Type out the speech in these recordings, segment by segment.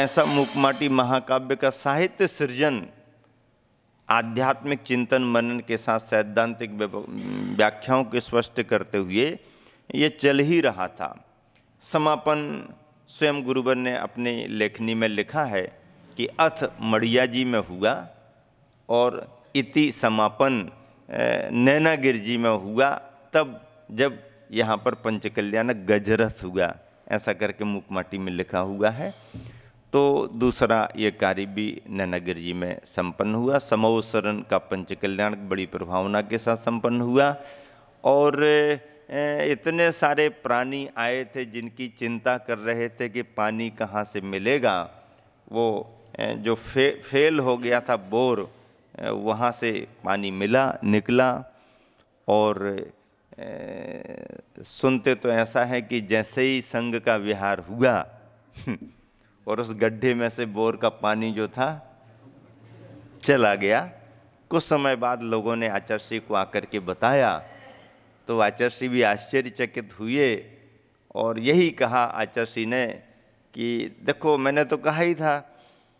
ऐसा मूकमाटी महाकाव्य का साहित्य सृजन आध्यात्मिक चिंतन मनन के साथ सैद्धांतिक व्याख्याओं को स्पष्ट करते हुए ये चल ही रहा था। समापन स्वयं गुरुवर ने अपनी लेखनी में लिखा है कि अथ मड़िया जी में हुआ और इति समापन नैनागिर जी में हुआ, तब जब यहाँ पर पंचकल्याण गजरथ हुआ, ऐसा करके मूकमाटी में लिखा हुआ है। तो दूसरा ये कार्य भी नैनागिर जी में संपन्न हुआ। समोसरण का पंचकल्याण बड़ी प्रभावना के साथ संपन्न हुआ और इतने सारे प्राणी आए थे जिनकी चिंता कर रहे थे कि पानी कहाँ से मिलेगा। वो जो फेल हो गया था बोर, वहाँ से पानी निकला और सुनते तो ऐसा है कि जैसे ही संघ का विहार हुआ और उस गड्ढे में से बोर का पानी जो था चला गया। कुछ समय बाद लोगों ने आचार्य श्री को आकर के बताया तो आचार्य श्री भी आश्चर्यचकित हुए और यही कहा आचार्य श्री ने कि देखो, मैंने तो कहा ही था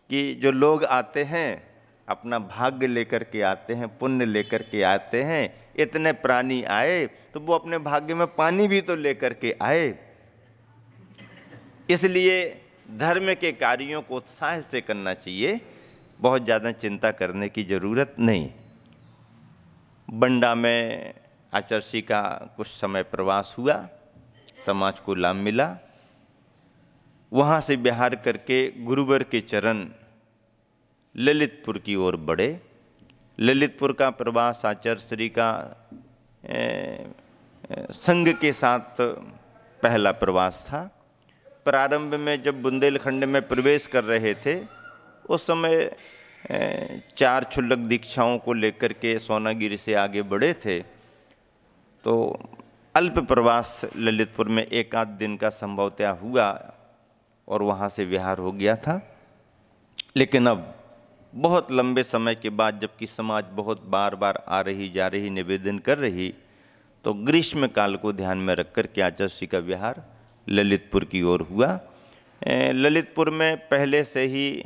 कि जो लोग आते हैं अपना भाग्य लेकर के आते हैं, पुण्य लेकर के आते हैं। इतने प्राणी आए तो वो अपने भाग्य में पानी भी तो लेकर के आए। इसलिए धर्म के कार्यों को उत्साह से करना चाहिए, बहुत ज़्यादा चिंता करने की जरूरत नहीं। बंडा में आचार्य श्री का कुछ समय प्रवास हुआ, समाज को लाभ मिला। वहाँ से विहार करके गुरुवर के चरण ललितपुर की ओर बढ़े। ललितपुर का प्रवास आचार्य श्री का संघ के साथ पहला प्रवास था। प्रारंभ में जब बुंदेलखंड में प्रवेश कर रहे थे उस समय 4 क्षुल्लक दीक्षाओं को लेकर के सोनागिरी से आगे बढ़े थे, तो अल्प प्रवास ललितपुर में 1 आध दिन का संभवतः हुआ और वहाँ से विहार हो गया था। लेकिन अब बहुत लंबे समय के बाद जबकि समाज बहुत बार बार आ रही जा रही निवेदन कर रही, तो ग्रीष्म काल को ध्यान में रख कर के आचार्य श्री का विहार ललितपुर की ओर हुआ। ललितपुर में पहले से ही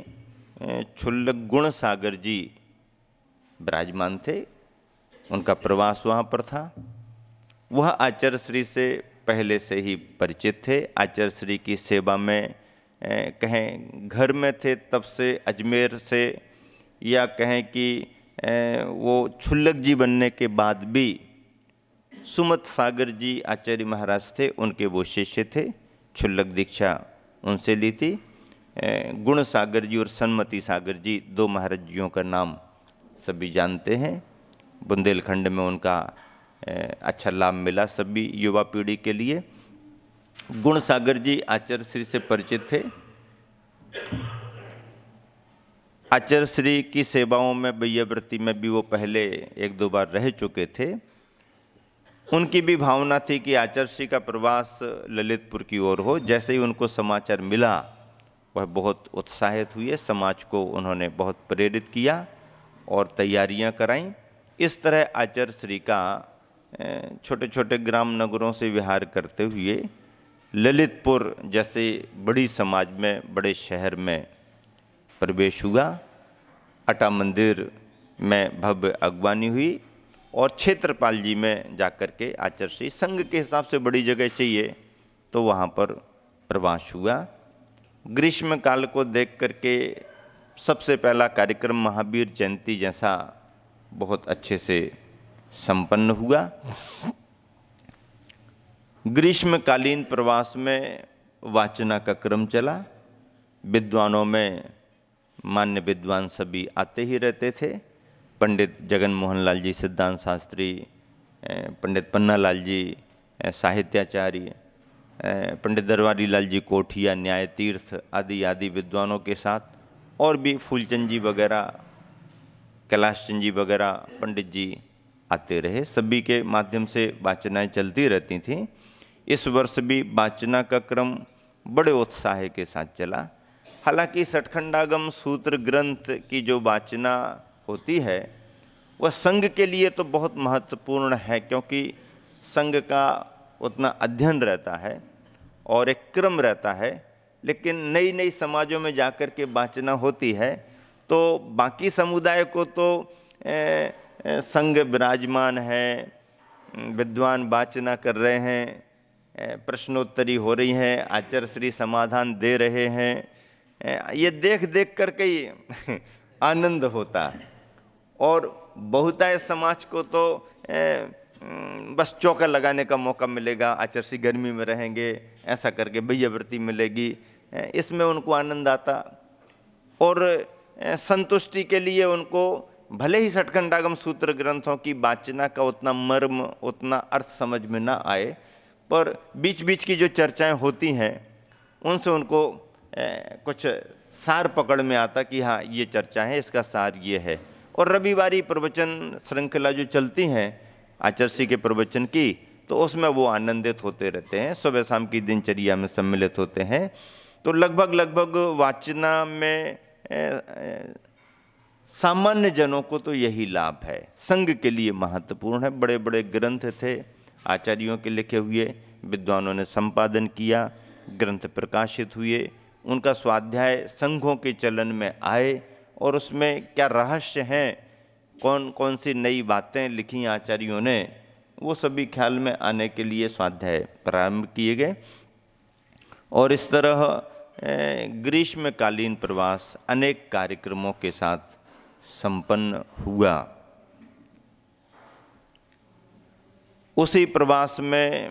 क्षुल्लक गुण सागर जी विराजमान थे, उनका प्रवास वहाँ पर था। वह आचार्य श्री से पहले से ही परिचित थे। आचार्य श्री की सेवा में कहें घर में थे तब से, अजमेर से, या कहें कि वो क्षुल्लक जी बनने के बाद भी सुमत सागर जी आचार्य महाराज थे, उनके वो शिष्य थे, क्षुल्लक दीक्षा उनसे ली थी। गुण सागर जी और सन्मति सागर जी 2 महाराज जियों का नाम सभी जानते हैं। बुंदेलखंड में उनका अच्छा लाभ मिला सभी युवा पीढ़ी के लिए। गुण सागर जी आचार्य श्री से परिचित थे। आचार्य श्री की सेवाओं में वैयावृत्ति में भी वो पहले 1-2 बार रह चुके थे। उनकी भी भावना थी कि आचार्य श्री का प्रवास ललितपुर की ओर हो। जैसे ही उनको समाचार मिला वह बहुत उत्साहित हुए, समाज को उन्होंने बहुत प्रेरित किया और तैयारियां कराईं। इस तरह आचार्य श्री का छोटे छोटे ग्राम नगरों से विहार करते हुए ललितपुर जैसे बड़ी समाज में, बड़े शहर में प्रवेश हुआ। अटा मंदिर में भव्य अगवानी हुई और क्षेत्रपाल जी में जाकर के आचार्य श्री संघ के हिसाब से बड़ी जगह चाहिए तो वहाँ पर प्रवास हुआ। ग्रीष्म काल को देख करके सबसे पहला कार्यक्रम महावीर जयंती जैसा बहुत अच्छे से संपन्न हुआ। ग्रीष्मकालीन प्रवास में वाचना का क्रम चला। विद्वानों में मान्य विद्वान सभी आते ही रहते थे। पंडित जगन मोहन लाल जी सिद्धांत शास्त्री, पंडित पन्ना लाल जी साहित्याचार्य, पंडित दरबारी लाल जी कोठिया न्याय तीर्थ आदि आदि विद्वानों के साथ और भी फूलचंद जी वगैरह, कैलाश चंद जी वगैरह पंडित जी आते रहे। सभी के माध्यम से वाचनाएं चलती रहती थीं। इस वर्ष भी वाचना का क्रम बड़े उत्साह के साथ चला। हालांकि सठखंडागम सूत्र ग्रंथ की जो वाचना होती है वह संघ के लिए तो बहुत महत्वपूर्ण है, क्योंकि संघ का उतना अध्ययन रहता है और एक क्रम रहता है लेकिन नई नई समाजों में जाकर के वाचना होती है तो बाकी समुदाय को तो संघ विराजमान है, विद्वान वाचना कर रहे हैं, प्रश्नोत्तरी हो रही है, आचार्य श्री समाधान दे रहे हैं, ये देख देख करके ही आनंद होता है। और बहुतायत समाज को तो बस चौका लगाने का मौका मिलेगा, आचार्य श्री गर्मी में रहेंगे, ऐसा करके भैयावृत्ति मिलेगी, इसमें उनको आनंद आता। और संतुष्टि के लिए उनको भले ही षटखंडागम सूत्र ग्रंथों की वाचना का उतना मर्म, उतना अर्थ समझ में ना आए, पर बीच बीच की जो चर्चाएं होती हैं उनसे उनको कुछ सार पकड़ में आता कि हाँ ये चर्चा है, इसका सार ये है। और रविवारी प्रवचन श्रृंखला जो चलती हैं आचार्य श्री के प्रवचन की, तो उसमें वो आनंदित होते रहते हैं, सुबह शाम की दिनचर्या में सम्मिलित होते हैं। तो लगभग वाचना में सामान्य जनों को तो यही लाभ है, संघ के लिए महत्वपूर्ण है। बड़े बड़े ग्रंथ थे आचार्यों के लिखे हुए, विद्वानों ने संपादन किया, ग्रंथ प्रकाशित हुए, उनका स्वाध्याय संघों के चलन में आए और उसमें क्या रहस्य हैं, कौन कौन सी नई बातें लिखी आचार्यों ने, वो सभी ख्याल में आने के लिए स्वाध्याय प्रारंभ किए गए। और इस तरह ग्रीष्मकालीन प्रवास अनेक कार्यक्रमों के साथ संपन्न हुआ। उसी प्रवास में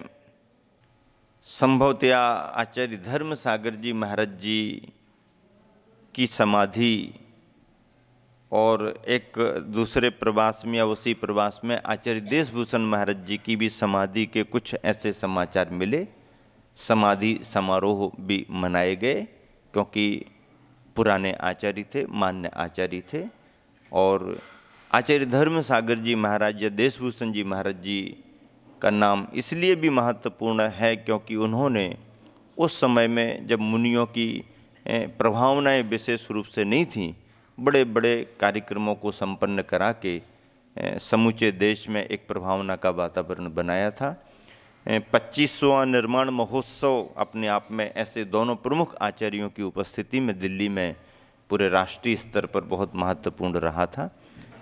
संभवतया आचार्य धर्म सागर जी महाराज जी की समाधि और एक दूसरे प्रवास में या उसी प्रवास में आचार्य देशभूषण महाराज जी की भी समाधि के कुछ ऐसे समाचार मिले। समाधि समारोह भी मनाए गए क्योंकि पुराने आचार्य थे, मान्य आचार्य थे। और आचार्य धर्म सागर जी महाराज या देशभूषण जी महाराज जी का नाम इसलिए भी महत्वपूर्ण है क्योंकि उन्होंने उस समय में जब मुनियों की प्रभावनाएं विशेष रूप से नहीं थीं, बड़े बड़े कार्यक्रमों को संपन्न करा के समूचे देश में एक प्रभावना का वातावरण बनाया था। 25वां निर्माण महोत्सव अपने आप में ऐसे दोनों प्रमुख आचार्यों की उपस्थिति में दिल्ली में पूरे राष्ट्रीय स्तर पर बहुत महत्वपूर्ण रहा था।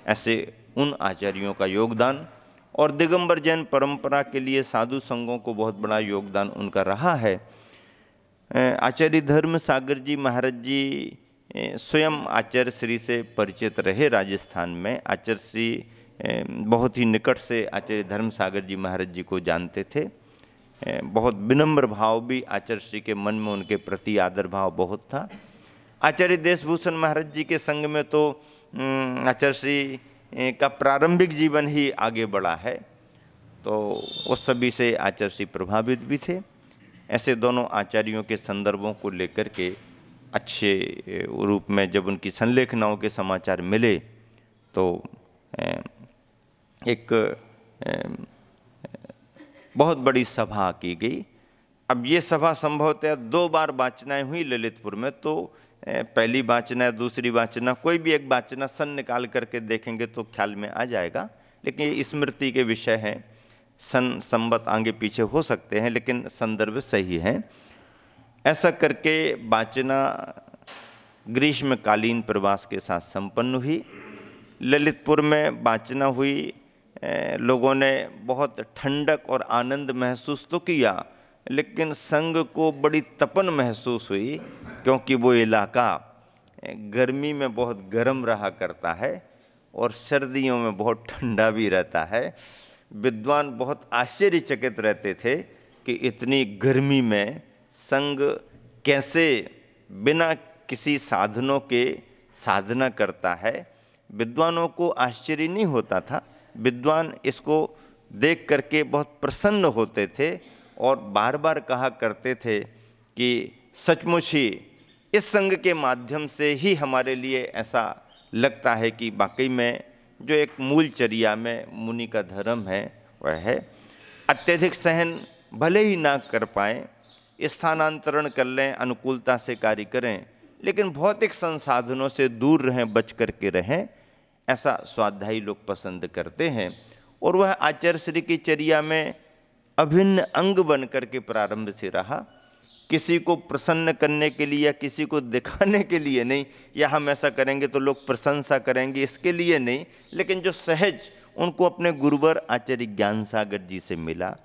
ऐसे उन आचार्यों का योगदान और दिगंबर जैन परंपरा के लिए साधु संघों को बहुत बड़ा योगदान उनका रहा है। आचार्य धर्म सागर जी महाराज जी स्वयं आचार्य श्री से परिचित रहे राजस्थान में। आचार्य श्री बहुत ही निकट से आचार्य धर्म सागर जी महाराज जी को जानते थे। बहुत विनम्र भाव भी आचार्य श्री के मन में उनके प्रति आदर भाव बहुत था। आचार्य देशभूषण महाराज जी के संग में तो आचार्य श्री का प्रारंभिक जीवन ही आगे बढ़ा है, तो उस सभी से आचार्य श्री प्रभावित भी थे। ऐसे दोनों आचार्यों के संदर्भों को लेकर के अच्छे रूप में जब उनकी संलेखनाओं के समाचार मिले तो एक बहुत बड़ी सभा की गई। अब ये सभा संभवतः 2 बार वाचनाएं हुई ललितपुर में, तो पहली वाचना, दूसरी वाचना, कोई भी एक वाचना सन निकाल करके देखेंगे तो ख्याल में आ जाएगा, लेकिन ये स्मृति के विषय हैं, सन संवत आगे पीछे हो सकते हैं लेकिन संदर्भ सही है। ऐसा करके वाचना ग्रीष्मकालीन प्रवास के साथ संपन्न हुई। ललितपुर में वाचना हुई, लोगों ने बहुत ठंडक और आनंद महसूस तो किया, लेकिन संघ को बड़ी तपन महसूस हुई क्योंकि वो इलाका गर्मी में बहुत गर्म रहा करता है और सर्दियों में बहुत ठंडा भी रहता है। विद्वान बहुत आश्चर्यचकित रहते थे कि इतनी गर्मी में संघ कैसे बिना किसी साधनों के साधना करता है। विद्वानों को आश्चर्य नहीं होता था, विद्वान इसको देख करके बहुत प्रसन्न होते थे और बार बार कहा करते थे कि सचमुच ही इस संघ के माध्यम से ही हमारे लिए ऐसा लगता है कि वाकई में जो एक मूलचर्या में मुनि का धर्म है वह है अत्यधिक सहन भले ही ना कर पाएँ, स्थानांतरण कर लें, अनुकूलता से कार्य करें, लेकिन भौतिक संसाधनों से दूर रहें, बच करके रहें, ऐसा स्वाध्यायी लोग पसंद करते हैं। और वह आचार्य श्री की चर्या में अभिन्न अंग बन करके प्रारंभ से रहा। किसी को प्रसन्न करने के लिए या किसी को दिखाने के लिए नहीं, या हम ऐसा करेंगे तो लोग प्रशंसा करेंगे इसके लिए नहीं, लेकिन जो सहज उनको अपने गुरुवर आचार्य ज्ञान सागर जी से मिला,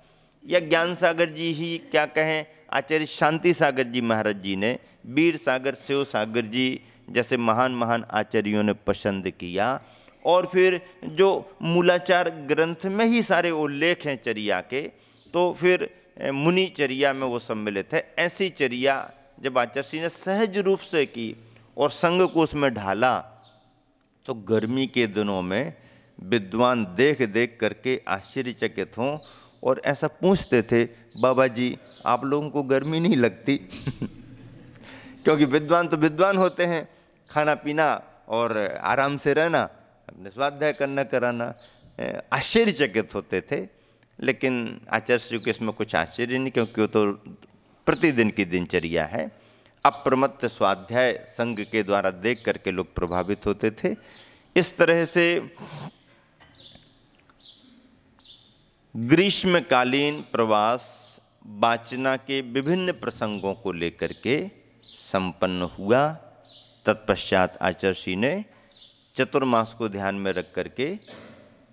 या ज्ञान सागर जी ही क्या कहें, आचार्य शांति सागर जी महाराज जी ने वीर सागर शिव सागर जी जैसे महान महान आचार्यों ने पसंद किया। और फिर जो मूलाचार ग्रंथ में ही सारे उल्लेख हैं चर्या के, तो फिर मुनि चर्या में वो सम्मिलित है। ऐसी चर्या जब आचार्य ने सहज रूप से की और संग को उसमें ढाला, तो गर्मी के दिनों में विद्वान देख देख करके आश्चर्यचकित हों और ऐसा पूछते थे, बाबा जी आप लोगों को गर्मी नहीं लगती? क्योंकि विद्वान तो विद्वान होते हैं, खाना पीना और आराम से रहना, अपने स्वाध्याय करना कराना, आश्चर्यचकित होते थे। लेकिन आचार्य श्री को इसमें कुछ आश्चर्य नहीं, क्योंकि वो तो प्रतिदिन की दिनचर्या है। अप्रमत्त स्वाध्याय संघ के द्वारा देख करके लोग प्रभावित होते थे। इस तरह से ग्रीष्मकालीन प्रवास वाचना के विभिन्न प्रसंगों को लेकर के संपन्न हुआ। तत्पश्चात आचार्य ने चतुर्मास को ध्यान में रख करके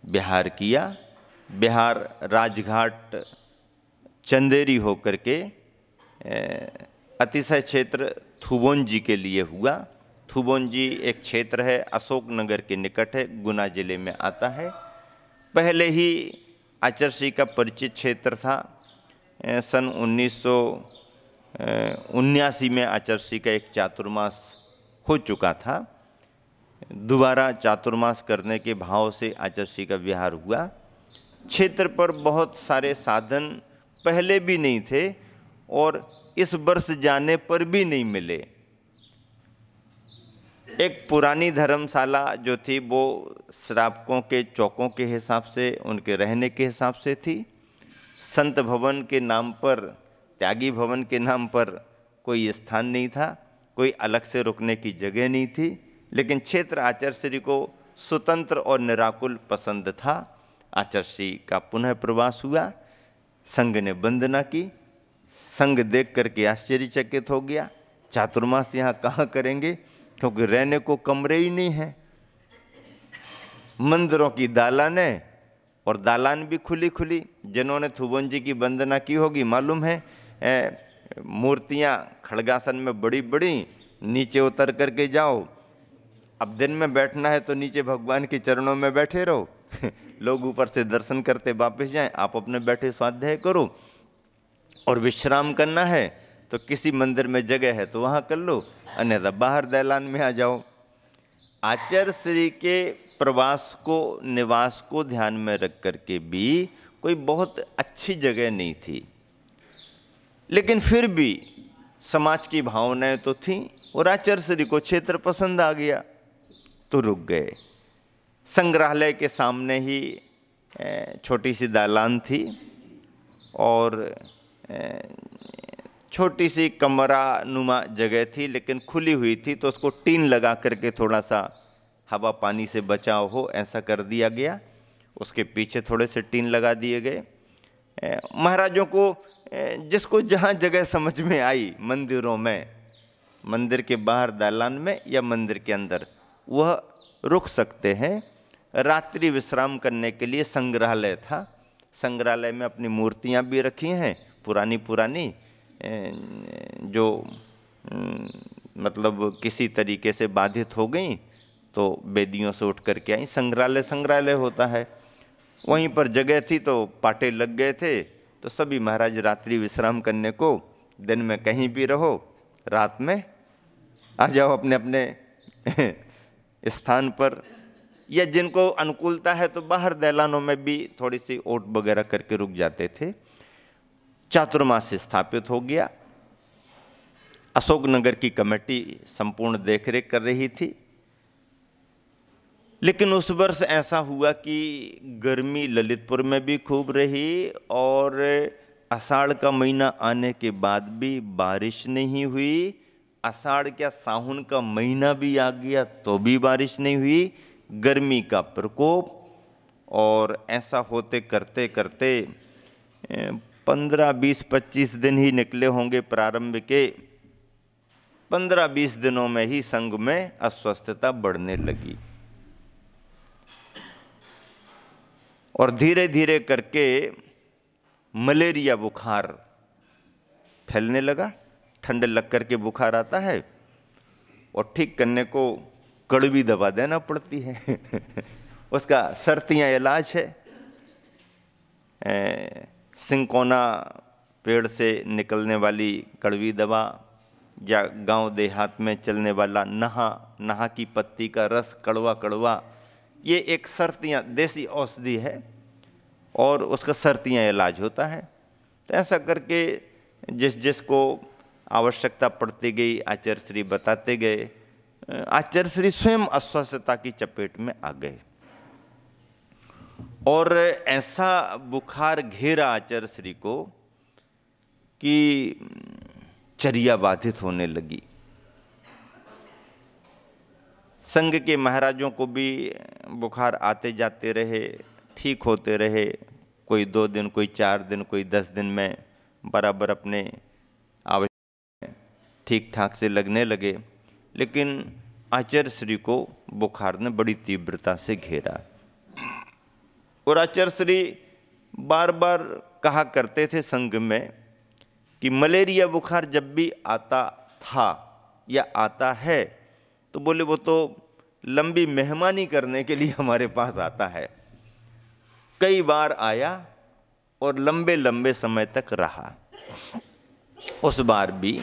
बिहार किया। बिहार राजघाट चंदेरी होकर के अतिशय क्षेत्र थुबोंजी के लिए हुआ। थुबोंजी एक क्षेत्र है, अशोकनगर के निकट है, गुना जिले में आता है। पहले ही आचार्य का परिचित क्षेत्र था। सन 1979 में आचार्य का एक चातुर्मास हो चुका था। दोबारा चातुर्मास करने के भाव से आचार्य का विहार हुआ। क्षेत्र पर बहुत सारे साधन पहले भी नहीं थे और इस वर्ष जाने पर भी नहीं मिले। एक पुरानी धर्मशाला जो थी वो श्रावकों के चौकों के हिसाब से, उनके रहने के हिसाब से थी। संत भवन के नाम पर, त्यागी भवन के नाम पर कोई स्थान नहीं था, कोई अलग से रुकने की जगह नहीं थी। लेकिन क्षेत्र आचार्य श्री को स्वतंत्र और निराकुल पसंद था। आचार्य श्री का पुनः प्रवास हुआ। संघ ने वंदना की। संघ देख करके आश्चर्यचकित हो गया, चातुर्मास यहाँ कहाँ करेंगे, क्योंकि रहने को कमरे ही नहीं हैं। मंदिरों की दालान है और दालान भी खुली खुली। जिन्होंने थुबोंजी की वंदना की होगी मालूम है, मूर्तियाँ खड़गासन में बड़ी बड़ी, नीचे उतर करके जाओ। अब दिन में बैठना है तो नीचे भगवान के चरणों में बैठे रहो, लोग ऊपर से दर्शन करते वापस जाएं, आप अपने बैठे स्वाध्याय करो। और विश्राम करना है तो किसी मंदिर में जगह है तो वहाँ कर लो, अन्यथा बाहर दैलान में आ जाओ। आचार्य श्री के प्रवास को, निवास को ध्यान में रख करके भी कोई बहुत अच्छी जगह नहीं थी, लेकिन फिर भी समाज की भावनाएं तो थीं और आचार्य श्री को क्षेत्र पसंद आ गया तो रुक गए। संग्रहालय के सामने ही छोटी सी दालान थी और छोटी सी कमरा नुमा जगह थी, लेकिन खुली हुई थी, तो उसको टीन लगा करके थोड़ा सा हवा पानी से बचाव हो ऐसा कर दिया गया। उसके पीछे थोड़े से टीन लगा दिए गए। महाराजों को जिसको जहाँ जगह समझ में आई, मंदिरों में, मंदिर के बाहर दालान में या मंदिर के अंदर, वह रुक सकते हैं। रात्रि विश्राम करने के लिए संग्रहालय था। संग्रहालय में अपनी मूर्तियाँ भी रखी हैं, पुरानी पुरानी, जो मतलब किसी तरीके से बाधित हो गई तो बेदियों से उठ करके आई। संग्रहालय होता है, वहीं पर जगह थी तो पाटे लग गए थे, तो सभी महाराज रात्रि विश्राम करने को, दिन में कहीं भी रहो, रात में आ जाओ अपने अपने स्थान पर, या जिनको अनुकूलता है तो बाहर दैलानों में भी थोड़ी सी ओट वगैरह करके रुक जाते थे। चातुर्मास स्थापित हो गया। अशोकनगर की कमेटी संपूर्ण देखरेख कर रही थी। लेकिन उस वर्ष ऐसा हुआ कि गर्मी ललितपुर में भी खूब रही और आषाढ़ का महीना आने के बाद भी बारिश नहीं हुई। आषाढ़ क्या, सावन का महीना भी आ गया तो भी बारिश नहीं हुई। गर्मी का प्रकोप, और ऐसा होते करते करते 15, 20, 25 दिन ही निकले होंगे प्रारंभ के, 15-20 दिनों में ही संघ में अस्वस्थता बढ़ने लगी और धीरे धीरे करके मलेरिया बुखार फैलने लगा। ठंड लग करके बुखार आता है और ठीक करने को कड़वी दवा देना पड़ती है उसका सर्तियाँ इलाज है। सिंकोना पेड़ से निकलने वाली कड़वी दवा या गांव देहात में चलने वाला नहा की पत्ती का रस कड़वा कड़वा, ये एक सर्तियाँ देसी औषधि है और उसका सर्तियाँ इलाज होता है। तो ऐसा करके जिस जिसको आवश्यकता पड़ती गई आचार्य श्री बताते गए। आचार्य श्री स्वयं अस्वस्थता की चपेट में आ गए और ऐसा बुखार घेरा आचार्य श्री को कि चर्या बाधित होने लगी। संघ के महाराजों को भी बुखार आते जाते रहे, ठीक होते रहे, कोई 2 दिन, कोई 4 दिन, कोई 10 दिन में बराबर अपने आवश्यक ठीक ठाक से लगने लगे। लेकिन आचार्य श्री को बुखार ने बड़ी तीव्रता से घेरा और आचार्य श्री बार बार कहा करते थे संघ में कि मलेरिया बुखार जब भी आता था या आता है तो बोले वो तो लंबी मेहमानी करने के लिए हमारे पास आता है। कई बार आया और लंबे लंबे समय तक रहा। उस बार भी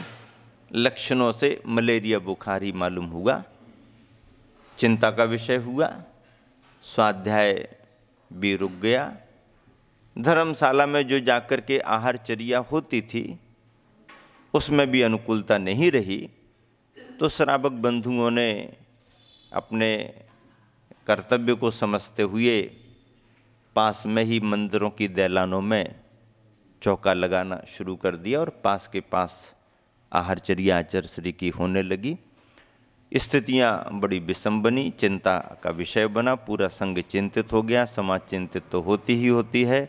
लक्षणों से मलेरिया बुखार ही मालूम हुआ। चिंता का विषय हुआ, स्वाध्याय भी रुक गया। धर्मशाला में जो जाकर के आहारचर्या होती थी उसमें भी अनुकूलता नहीं रही। तो श्रावक बंधुओं ने अपने कर्तव्य को समझते हुए पास में ही मंदिरों की दैलानों में चौका लगाना शुरू कर दिया और पास के पास आहारचर्या आचार्य श्री की होने लगी। स्थितियां बड़ी विषम बनी, चिंता का विषय बना, पूरा संघ चिंतित हो गया। समाज चिंतित तो होती ही होती है।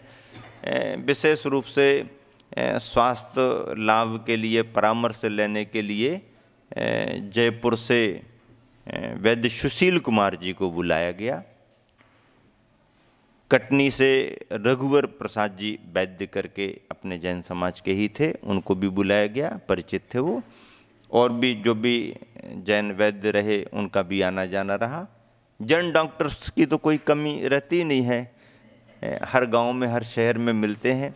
विशेष रूप से स्वास्थ्य लाभ के लिए परामर्श लेने के लिए जयपुर से वैद्य सुशील कुमार जी को बुलाया गया। कटनी से रघुवर प्रसाद जी वैद्य करके अपने जैन समाज के ही थे, उनको भी बुलाया गया, परिचित थे वो। और भी जो भी जैन वैद्य रहे उनका भी आना जाना रहा। जैन डॉक्टर्स की तो कोई कमी रहती नहीं है, हर गांव में हर शहर में मिलते हैं।